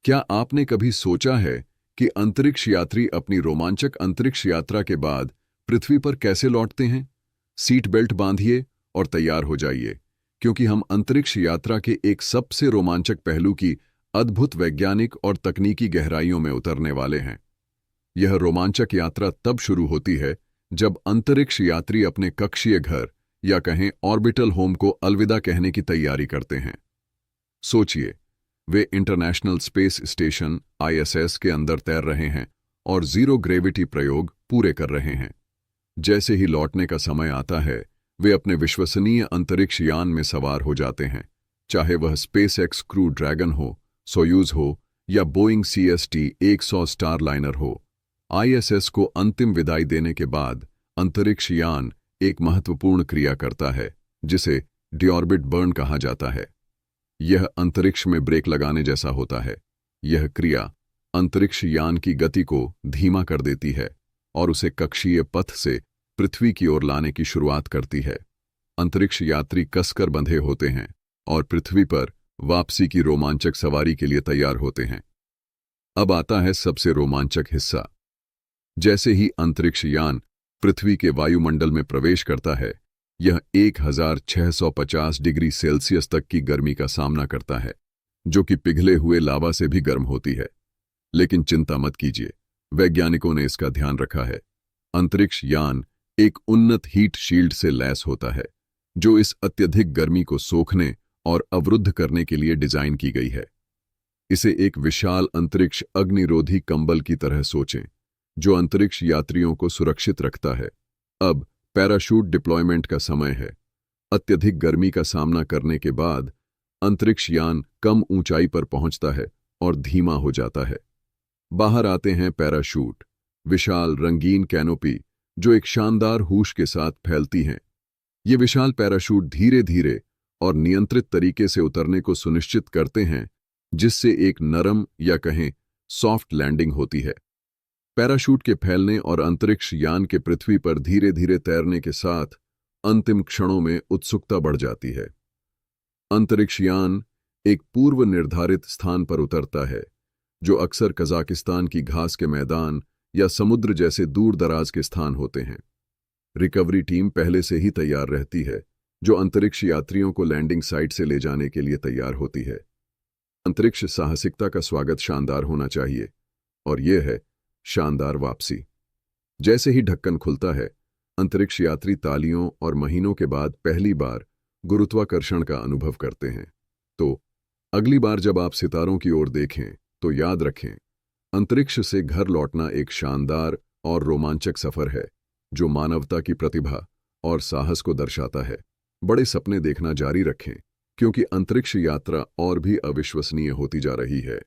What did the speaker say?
क्या आपने कभी सोचा है कि अंतरिक्ष यात्री अपनी रोमांचक अंतरिक्ष यात्रा के बाद पृथ्वी पर कैसे लौटते हैं? सीट बेल्ट बांधिए और तैयार हो जाइए, क्योंकि हम अंतरिक्ष यात्रा के एक सबसे रोमांचक पहलू की अद्भुत वैज्ञानिक और तकनीकी गहराइयों में उतरने वाले हैं। यह रोमांचक यात्रा तब शुरू होती है जब अंतरिक्ष यात्री अपने कक्षीय घर या कहें ऑर्बिटल होम को अलविदा कहने की तैयारी करते हैं। सोचिए, वे इंटरनेशनल स्पेस स्टेशन ISS के अंदर तैर रहे हैं और जीरो ग्रेविटी प्रयोग पूरे कर रहे हैं। जैसे ही लौटने का समय आता है, वे अपने विश्वसनीय अंतरिक्ष यान में सवार हो जाते हैं, चाहे वह SpaceX क्रू ड्रैगन हो, सोयूज हो या बोइंग CST-100 स्टारलाइनर हो। ISS को अंतिम विदाई देने के बाद अंतरिक्ष यान एक महत्वपूर्ण क्रिया करता है, जिसे डिऑर्बिट बर्न कहा जाता है। यह अंतरिक्ष में ब्रेक लगाने जैसा होता है। यह क्रिया अंतरिक्ष यान की गति को धीमा कर देती है और उसे कक्षीय पथ से पृथ्वी की ओर लाने की शुरुआत करती है। अंतरिक्ष यात्री कसकर बंधे होते हैं और पृथ्वी पर वापसी की रोमांचक सवारी के लिए तैयार होते हैं। अब आता है सबसे रोमांचक हिस्सा। जैसे ही अंतरिक्ष यान पृथ्वी के वायुमंडल में प्रवेश करता है, यह 1650 डिग्री सेल्सियस तक की गर्मी का सामना करता है, जो कि पिघले हुए लावा से भी गर्म होती है। लेकिन चिंता मत कीजिए, वैज्ञानिकों ने इसका ध्यान रखा है। अंतरिक्ष यान एक उन्नत हीट शील्ड से लैस होता है, जो इस अत्यधिक गर्मी को सोखने और अवरुद्ध करने के लिए डिजाइन की गई है। इसे एक विशाल अंतरिक्ष अग्निरोधी कंबल की तरह सोचें, जो अंतरिक्ष यात्रियों को सुरक्षित रखता है। अब पैराशूट डिप्लॉयमेंट का समय है। अत्यधिक गर्मी का सामना करने के बाद अंतरिक्ष यान कम ऊंचाई पर पहुंचता है और धीमा हो जाता है। बाहर आते हैं पैराशूट, विशाल रंगीन कैनोपी जो एक शानदार हूश के साथ फैलती हैं। ये विशाल पैराशूट धीरे धीरे और नियंत्रित तरीके से उतरने को सुनिश्चित करते हैं, जिससे एक नरम या कहें सॉफ्ट लैंडिंग होती है। पैराशूट के फैलने और अंतरिक्ष यान के पृथ्वी पर धीरे धीरे तैरने के साथ अंतिम क्षणों में उत्सुकता बढ़ जाती है। अंतरिक्ष यान एक पूर्व निर्धारित स्थान पर उतरता है, जो अक्सर कजाकिस्तान की घास के मैदान या समुद्र जैसे दूर दराज के स्थान होते हैं। रिकवरी टीम पहले से ही तैयार रहती है, जो अंतरिक्ष यात्रियों को लैंडिंग साइट से ले जाने के लिए तैयार होती है। अंतरिक्ष साहसिकता का स्वागत शानदार होना चाहिए, और यह है शानदार वापसी। जैसे ही ढक्कन खुलता है, अंतरिक्ष यात्री तालियों और महीनों के बाद पहली बार गुरुत्वाकर्षण का अनुभव करते हैं। तो अगली बार जब आप सितारों की ओर देखें, तो याद रखें, अंतरिक्ष से घर लौटना एक शानदार और रोमांचक सफर है, जो मानवता की प्रतिभा और साहस को दर्शाता है। बड़े सपने देखना जारी रखें, क्योंकि अंतरिक्ष यात्रा और भी अविश्वसनीय होती जा रही है।